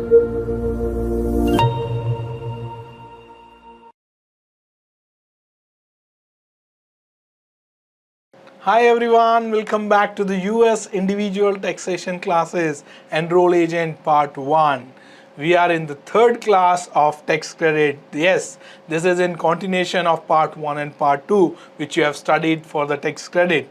Hi everyone, welcome back to the US Individual Taxation Classes Enroll Agent Part 1. We are in the third class of tax credit. Yes, this is in continuation of Part 1 and Part 2 which you have studied for the tax credit.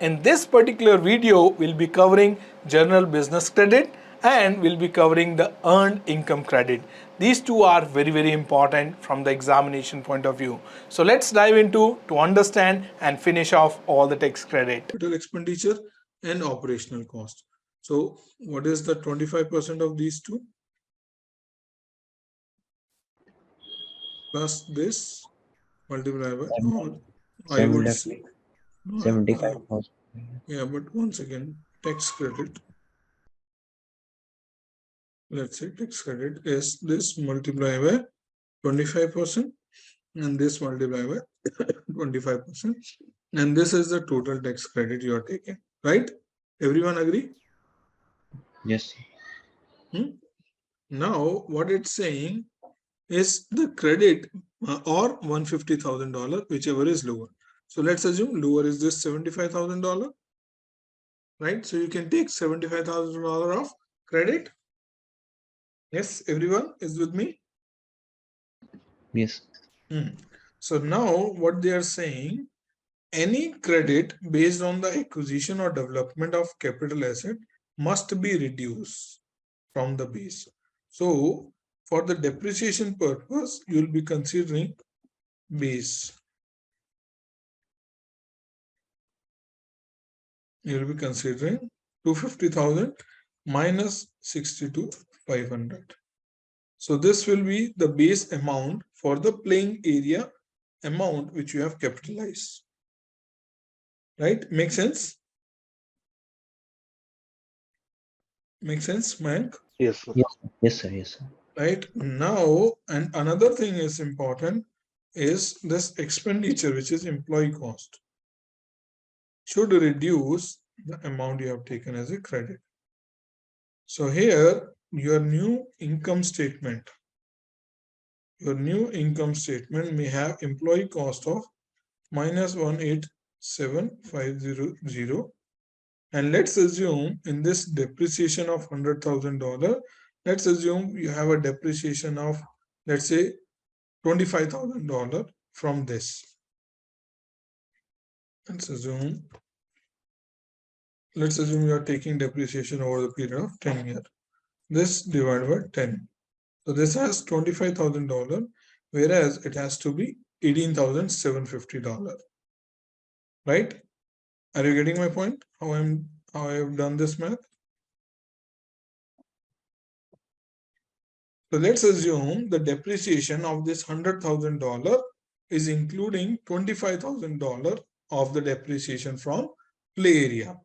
In this particular video, we'll be covering general business credit and we'll be covering the earned income credit. These two are very important from the examination point of view. So let's dive into to understand and finish off all the tax credit. Total expenditure and operational cost. So what is the 25% of these two? Plus this multiplied by, I would say 75,000. Yeah, but once again, tax credit. Let's say tax credit is this multiplied by 25% and this multiplied by 25%, and this is the total tax credit you are taking, right? Everyone agree? Yes. Now what it's saying is the credit or $150,000, whichever is lower. So let's assume lower is this $75,000, right? So you can take $75,000 of credit. Yes, everyone is with me? Yes. So now what they are saying, any credit based on the acquisition or development of capital asset must be reduced from the base. So for the depreciation purpose, you will be considering base. You will be considering 250,000 minus 62,500. So this will be the base amount for the playing area amount which you have capitalized. Right? Make sense? Make sense, Mayank? Yes, sir. Yes, sir. Yes, sir. Right? Now, and another thing is important is this expenditure, which is employee cost, should reduce the amount you have taken as a credit. So here, your new income statement may have employee cost of minus 187,500, and let's assume in this depreciation of $100,000, let's assume you have a depreciation of, let's say, $25,000 from this. Let's assume you are taking depreciation over the period of 10 years. This divided by 10. So this has $25,000, whereas it has to be $18,750. Right? Are you getting my point? How I have done this math? So let's assume the depreciation of this $100,000 is including $25,000 of the depreciation from play area,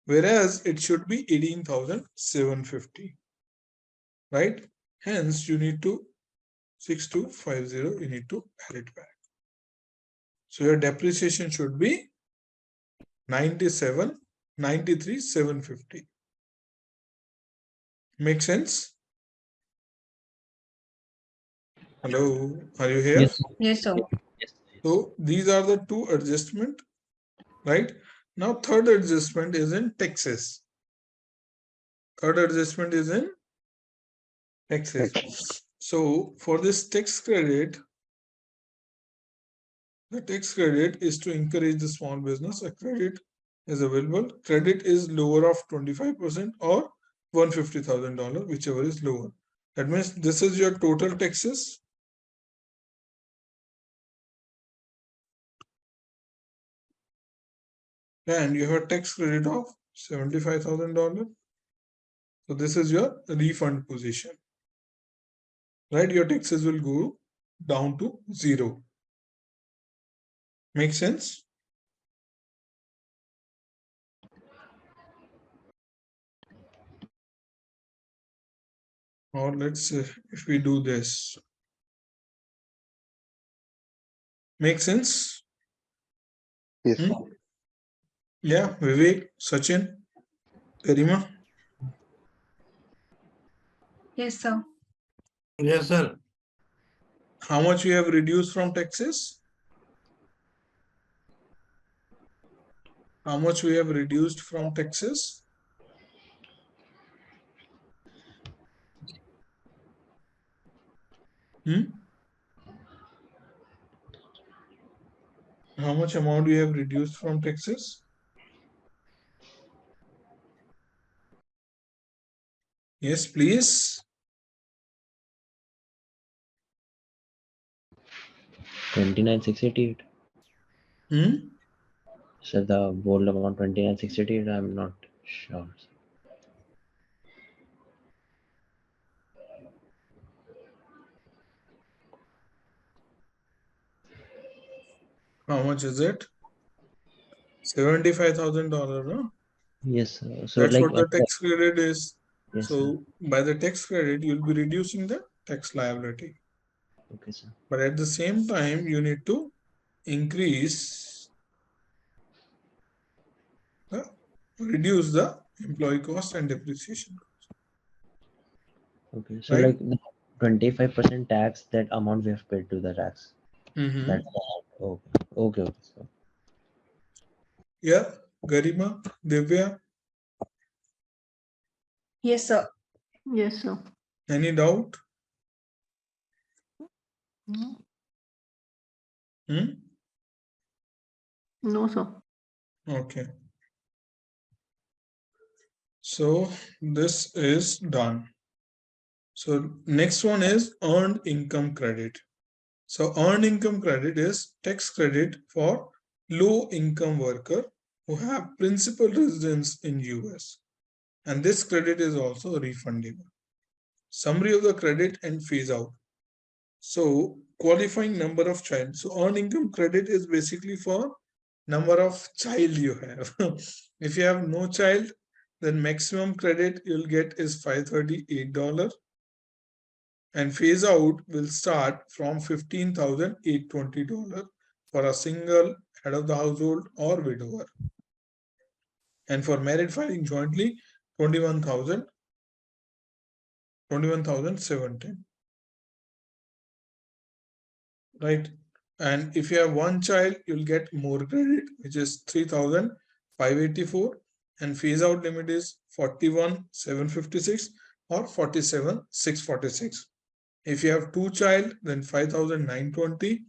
whereas it should be 18,750. Right? Hence, you need to 6250, you need to add it back. So your depreciation should be 93,750. Make sense? Hello, are you here? Yes. Yes, sir. Yes. So these are the two adjustments, right? Now third adjustment is in taxes. Third adjustment is in taxes. So for this tax credit, the tax credit is to encourage the small business. A credit is available. Credit is lower of 25% or $150,000, whichever is lower. That means this is your total taxes. And you have a tax credit of $75,000. So this is your refund position. Right? Your taxes will go down to 0. Make sense? Or let's say if we do this. Make sense? Yes. Yeah, Vivek, Sachin, Karima. Yes, sir. Yes, sir. How much we have reduced from taxes? How much we have reduced from taxes? How much amount we have reduced from taxes? Yes, please. 29,688. Hmm? So the bold amount 29,688, I'm not sure. How much is it? $75,000, huh? Yes, sir. So That's like what the tax credit is. yes, sir. So by the tax credit, you'll be reducing the tax liability. Okay, sir. But at the same time, you need to reduce the employee cost and depreciation. Okay, so Right? like the 25% tax, that amount we have paid to the tax. Mm-hmm. That's okay, sir. Yeah, Garima, Divya, Yes, sir. Yes, sir. any doubt? No, Hmm? no, sir. Okay. So this is done. So next one is earned income credit. So earned income credit is tax credit for low income worker who have principal residence in US. And this credit is also refundable. Summary of the credit and phase out. So qualifying number of child. So earned income credit is basically for number of child you have. If you have no child, then maximum credit you'll get is $538. And phase out will start from $15,820 for a single head of the household or widower. And for married filing jointly, 21,710. Right? And if you have one child, you'll get more credit, which is 3,584, and phase out limit is 41,756 or 47,646. If you have two child, then 5,920,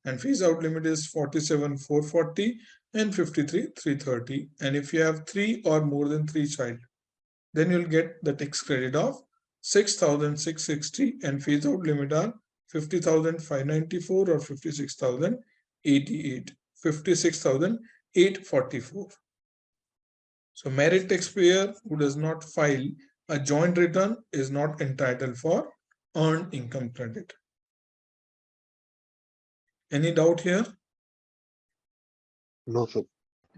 and phase out limit is 47,440 and 53,330. And if you have three or more than three child, then you'll get the tax credit of 6,660, and phase out limit are 50,594 or 56,088, 56,844. So merit taxpayer who does not file a joint return is not entitled for earned income credit. Any doubt here? No, sir.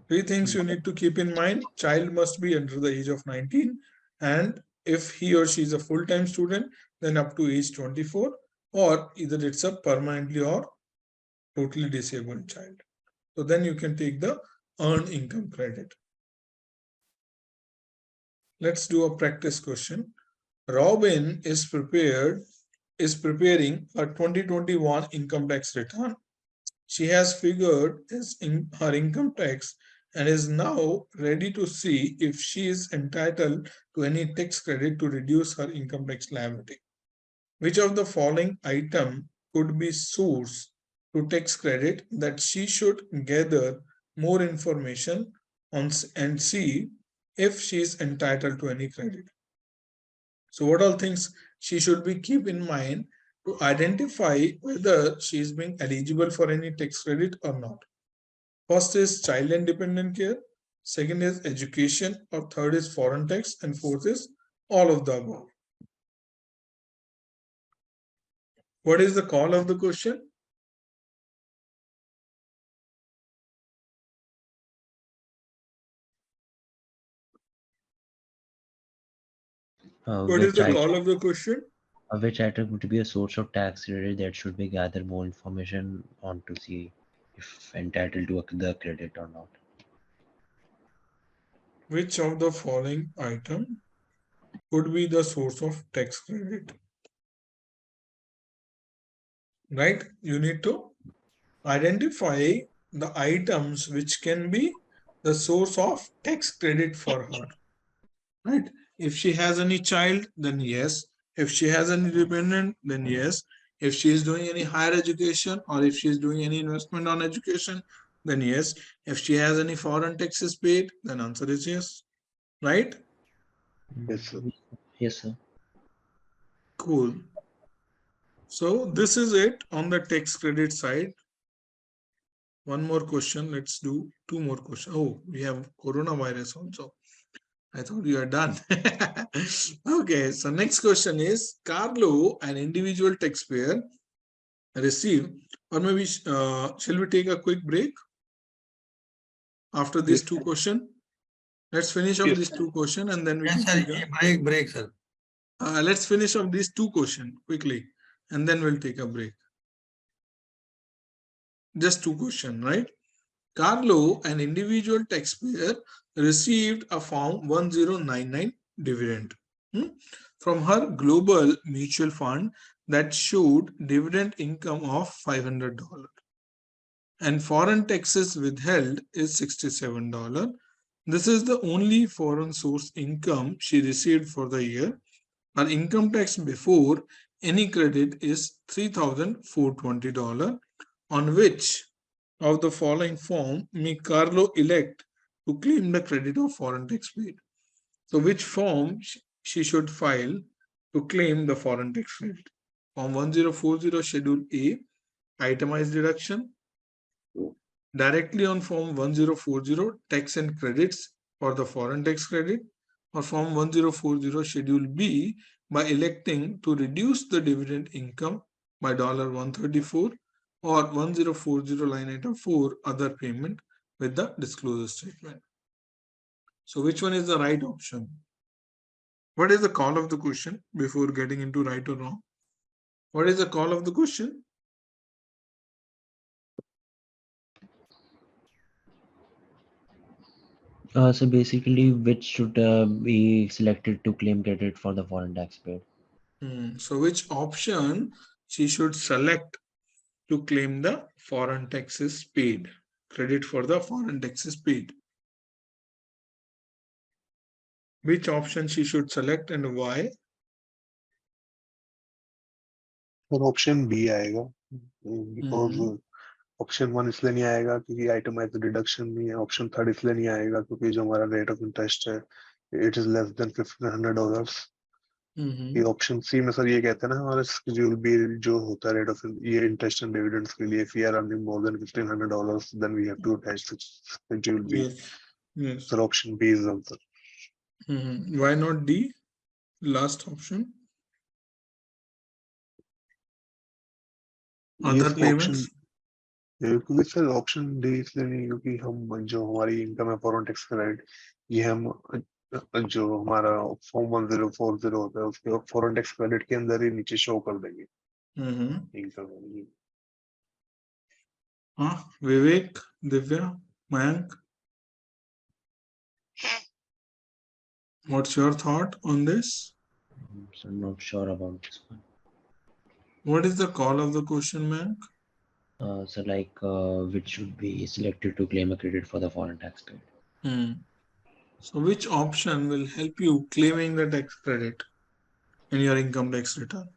Three things you need to keep in mind. Child must be under the age of 19, and if he or she is a full-time student, then up to age 24, or either it's a permanently or totally disabled child. So then you can take the earned income credit. Let's do a practice question. Robin is preparing a 2021 income tax return. She has figured her income tax and is now ready to see if she is entitled to any tax credit to reduce her income tax liability. Which of the following item could be source to tax credit that she should gather more information on and see if she is entitled to any credit? So what all things she should be keep in mind to identify whether she is being eligible for any tax credit or not? First is child and dependent care, second is education, or third is foreign tax, and fourth is all of the above. What is the call of the question? What is the call of the question? Which item would be a source of tax credit that should be gather more information on to see if entitled to the credit or not? Which of the following item could be the source of tax credit. Right? You need to identify the items which can be the source of tax credit for her. Right? If she has any child, then yes. If she has any dependent, then yes. If she is doing any higher education or if she is doing any investment on education, then yes. If she has any foreign taxes paid, then answer is yes. Right? Yes, sir. Yes, sir. Cool. So this is it on the tax credit side. One more question. Let's do two more questions. Oh, we have coronavirus also. I thought you are done. Okay, so next question is Carlo, an individual taxpayer, received, or maybe shall we take a quick break after these Yes, two questions? Let's finish up yes, these two questions and then we Yes, can sir. take a Break, sir. let's finish up these two questions quickly and then we'll take a break. Just two questions, right? Carlo, an individual taxpayer, received a Form 1099 dividend from her global mutual fund that showed dividend income of $500 and foreign taxes withheld is $67. This is the only foreign source income she received for the year. Her income tax before any credit is $3,420, on which of the following form may Carlo elect to claim the credit of foreign tax paid? So which form she should file to claim the foreign tax credit? Form 1040 Schedule A, itemized deduction. Directly on Form 1040 tax and credits for the foreign tax credit, or Form 1040 Schedule B by electing to reduce the dividend income by $134 or 1040 line item 4 other payment with the disclosure statement. So which one is the right option? What is the call of the question before getting into right or wrong? What is the call of the question? So basically, which should be selected to claim credit for the foreign tax paid? So which option she should select to claim the foreign taxes paid, credit for the foreign taxes paid? Which option she should select and why? और option B आएगा because option 1 इसलिए नहीं आएगा क्योंकि itemised deduction नहीं है, option 3 इसलिए नहीं आएगा क्योंकि जो हमारा रेट ऑफ इंटरेस्ट है इट इज लेस देन $1,500. ये ऑप्शन सी में सर ये कहते हैं ना हमारा शेड्यूल बी जो होता है रेट ऑफ ये इंटरेस्ट एंड डिविडेंड्स के लिए, if we are earning more than $1,500 then we have to attach the schedule B. Yes. So option B is the answer. Why not D? Last option. Other payments. क्योंकि sir option D इसलिए नहीं क्योंकि हम जो हमारी income है foreign tax credit ये हम जो हमारा फॉर्म 1040 होता है उसके फॉरेन टैक्स क्रेडिट के अंदर ही नीचे शो कर देंगे income. Vivek, Divya, Mayank, what's your thought on this? So I'm not sure about this one. What is the call of the question, Mayank? So like, which should be selected to claim a credit for the foreign tax paid? So which option will help you claiming the tax credit in your income tax return?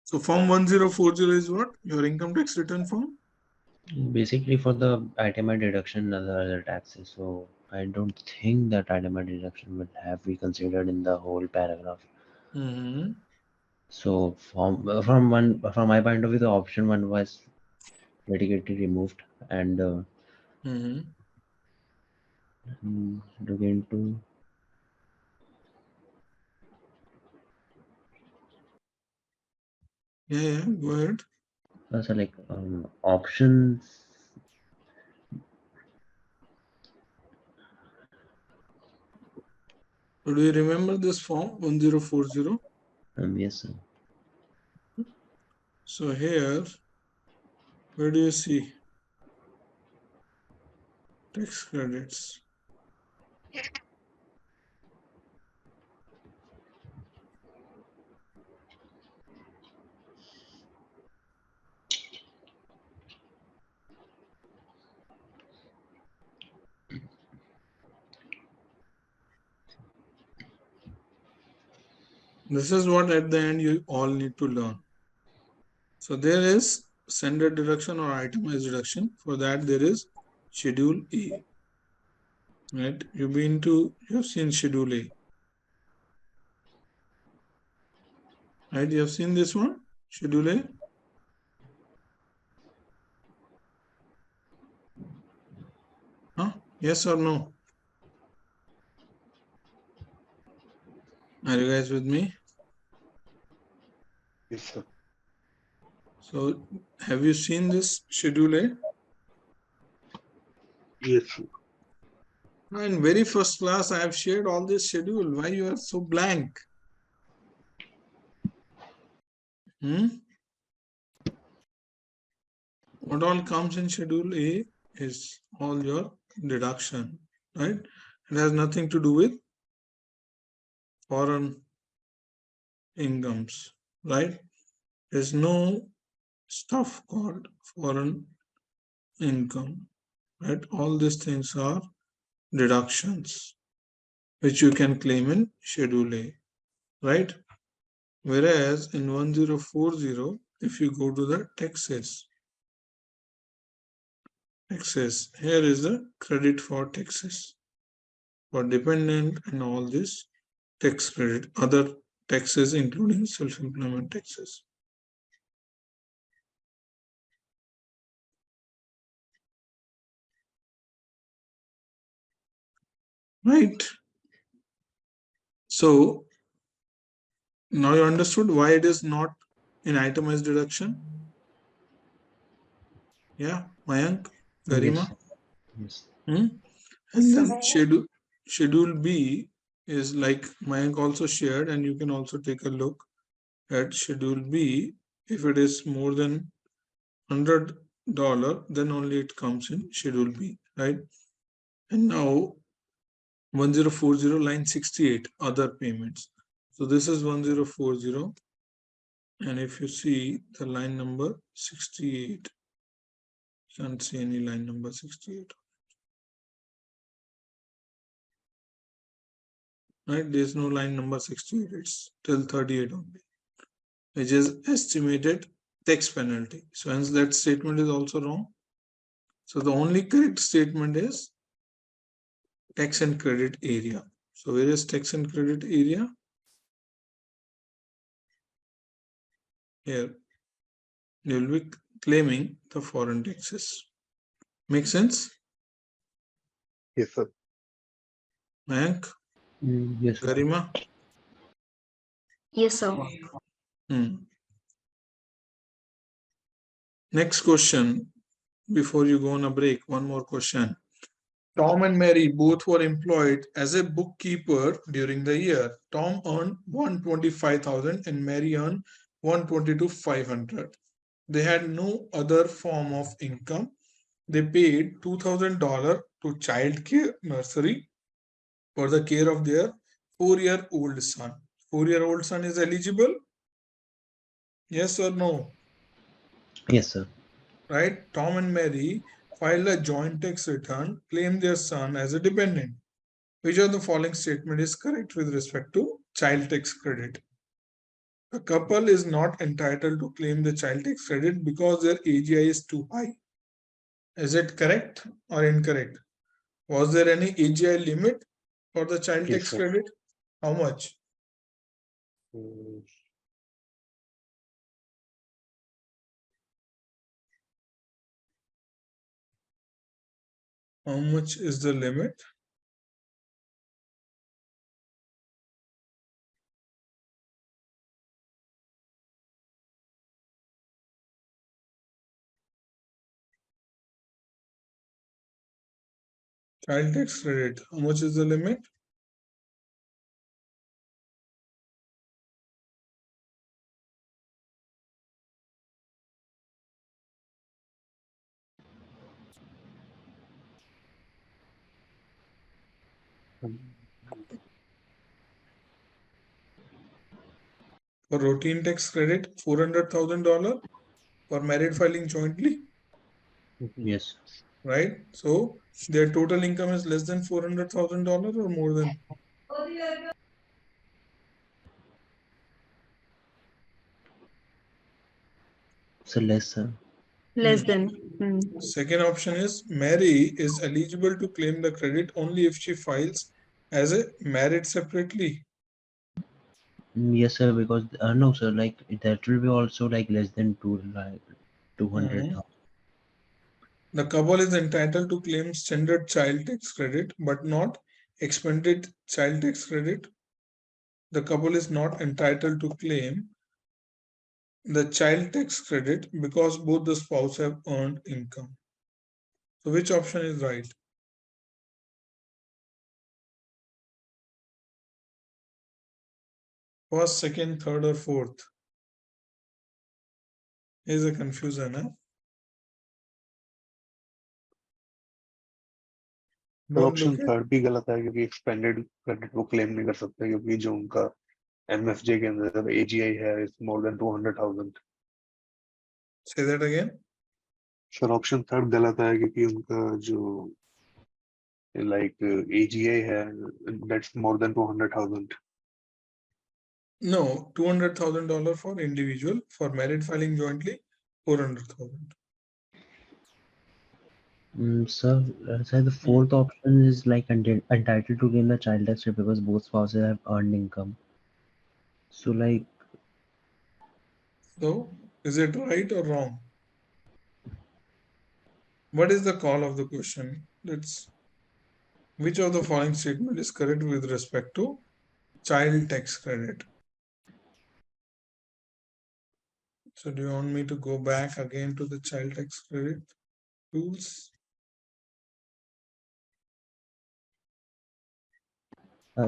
So Form 1040 is what? Your income tax return form? Basically for the itemized deduction and other taxes. So I don't think that itemized deduction would have be considered in the whole paragraph. So from my point of view, the option 1 was vertically removed and look into Yeah, go ahead. so like options. So do you remember this form 1040? Yes, sir. So here, where do you see tax credits? This is what at the end you all need to learn. So there is standard deduction or itemized deduction. For that there is Schedule A. Right? You've seen Schedule A. Right? You have seen this one? Schedule A? Huh? Yes or no? Are you guys with me? Yes, sir. So have you seen this Schedule A? Yes, sir. In very first class, I have shared all this schedule. Why you are so blank? What all comes in Schedule A is all your deduction, right? It has nothing to do with foreign incomes, right? There's no stuff called foreign income, right? All these things are deductions, which you can claim in Schedule A, right? Whereas in 1040, if you go to the taxes, here is the credit for taxes, for dependent and all this tax credit, other taxes including self-employment taxes. Right? So now you understood why it is not in itemized deduction? Yeah, Mayank, Garima? Yes. And then schedule B is like Mayank also shared, and you can also take a look at Schedule B. If it is more than $100, then only it comes in Schedule B, right? And now 1040 line 68, other payments. So this is 1040, and if you see the line number 68, can't see any line number 68. Right? There's no line number 68, it's till 38 only, which is estimated tax penalty. So hence that statement is also wrong. So the only correct statement is tax and credit area. So where is tax and credit area? Here. You will be claiming the foreign taxes. Make sense? Yes, sir. Mayank? Yes, sir. Garima? Yes, sir. Next question. Before you go on a break, one more question. Tom and Mary both were employed as a bookkeeper during the year. Tom earned $125,000 and Mary earned $122,500. They had no other form of income. They paid $2,000 to child care nursery for the care of their 4-year-old son. 4-year-old son is eligible? Yes or no? Yes, sir. Right? Tom and Mary filed a joint tax return, claimed their son as a dependent. Which of the following statement is correct with respect to child tax credit? The couple is not entitled to claim the child tax credit because their AGI is too high. Is it correct or incorrect? Was there any AGI limit for the child Yes, tax sir. credit? How much? How much is the limit? Child tax credit, how much is the limit? For routine tax credit, $400,000 for married filing jointly, Yes. right? So their total income is less than $400,000 or more than? So less, sir. Less than. Second option is Mary is eligible to claim the credit only if she files as a married separately. Yes, sir. Because no, sir. Like that will be also like less than 200,000. The couple is entitled to claim standard child tax credit but not expanded child tax credit. The couple is not entitled to claim the child tax credit because both the spouse have earned income. So which option is right? First, second, third, or fourth? Is a confusion, huh? तो Don't option look at. Third भी गलत है क्योंकि expanded credit वो claim नहीं कर सकते क्योंकि जो उनका एमएफजे के अंदर एजीआई है is more than 200,000. Say that again. Sir option third गलत है क्योंकि उनका जो लाइक एजीआई है that's more than 200,000. No, $200,000 for individual. For married filing jointly, 400,000. Sir, sir, the fourth option is like entitled to claim the child tax credit because both spouses have earned income. So like. So, is it right or wrong? What is the call of the question? Which of the following statement is correct with respect to child tax credit? So do you want me to go back again to the child tax credit tools?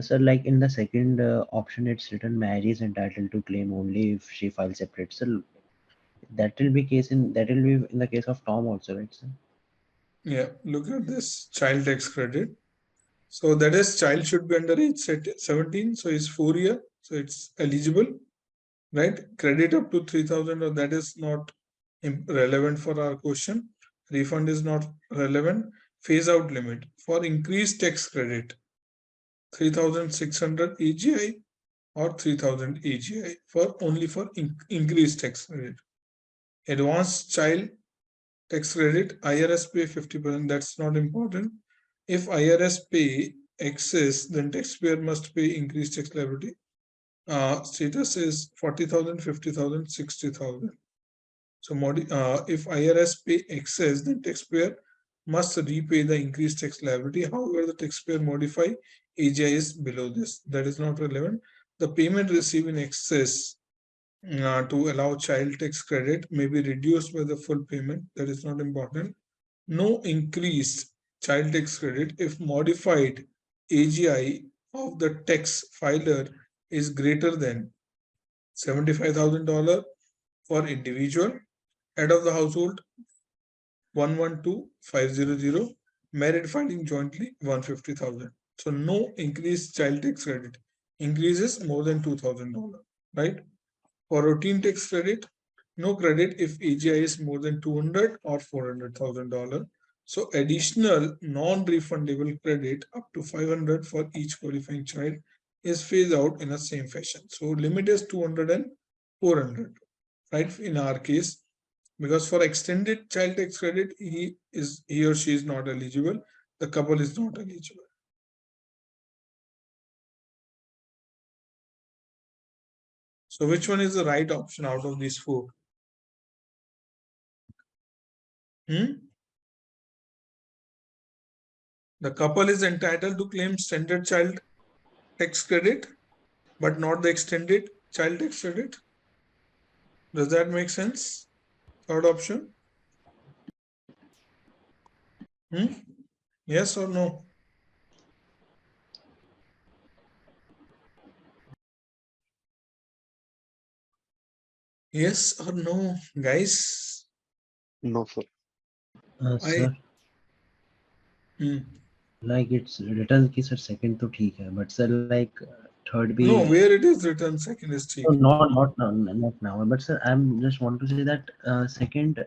Sir, like in the second option, it's written Mary is entitled to claim only if she files separate. So that will be in the case of Tom also, right, sir? Yeah, look at this child tax credit. So that is child should be under age 17. So it's 4 years. So it's eligible, right? Credit up to 3,000 or that is not relevant for our question. Refund is not relevant. Phase out limit for increased tax credit 3,600 AGI or 3,000 AGI for only for increased tax credit. Advanced child tax credit, IRS pay 50%. That's not important. If IRS pay excess, then taxpayer must pay increased tax liability. Status is 40,000, 50,000, 60,000. So if IRS pay excess, then taxpayer must repay the increased tax liability. However, the taxpayer modify AGI is below this. That is not relevant. The payment received in excess to allow child tax credit may be reduced by the full payment. That is not important. No increased child tax credit if modified AGI of the tax filer is greater than $75,000 for individual, head of the household 112,500, married filing jointly 150,000. So no increased child tax credit. Increases more than $2,000, right? For routine tax credit, no credit if AGI is more than 200 or $400,000. So additional non-refundable credit up to 500 for each qualifying child is phased out in the same fashion. So limit is 200 and 400, right? In our case, because for extended child tax credit, he or she is not eligible. The couple is not eligible. So which one is the right option out of these four? The couple is entitled to claim standard child tax credit, but not the extended child tax credit. Does that make sense? Third option. Yes or no? Yes or no, guys? No, sir. Sir, like it's written ki sir second to theek hai, but sir like third bhi. No, where it is written second is No, theek. not now. But sir, I'm just want to say that second,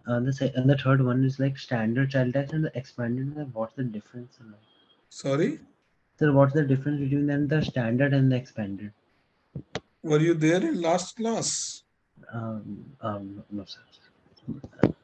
the third one is like standard child tax and the expanded. What's the difference? Sir? Sorry? Sir, what's the difference between them, the standard and the expanded? Were you there in last class? No, sir.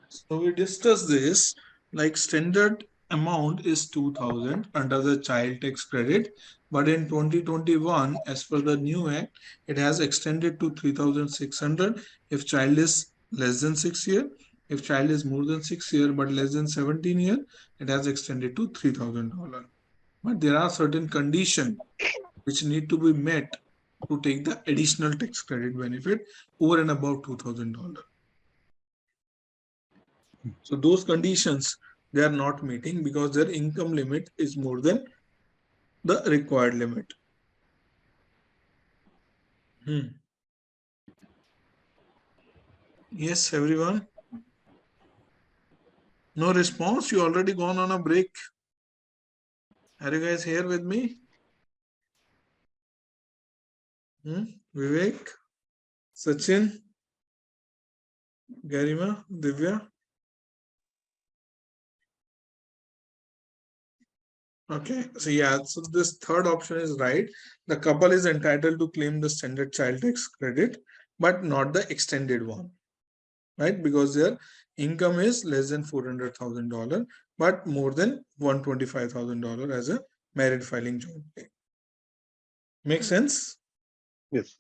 So we discussed this, like standard amount is 2,000 under the child tax credit, but in 2021, as per the new act, it has extended to 3,600 if child is less than 6 years. If child is more than 6 years but less than 17 years, it has extended to $3,000. But there are certain conditions which need to be met to take the additional tax credit benefit over and above $2,000. So those conditions they are not meeting because their income limit is more than the required limit. Yes, everyone. No response. You already gone on a break. Are you guys here with me? Vivek, Sachin, Garima, Divya. Okay, so yeah, so this third option is right. The couple is entitled to claim the standard child tax credit, but not the extended one, right? Because their income is less than $400,000, but more than $125,000 as a married filing jointly. Make sense? Yes.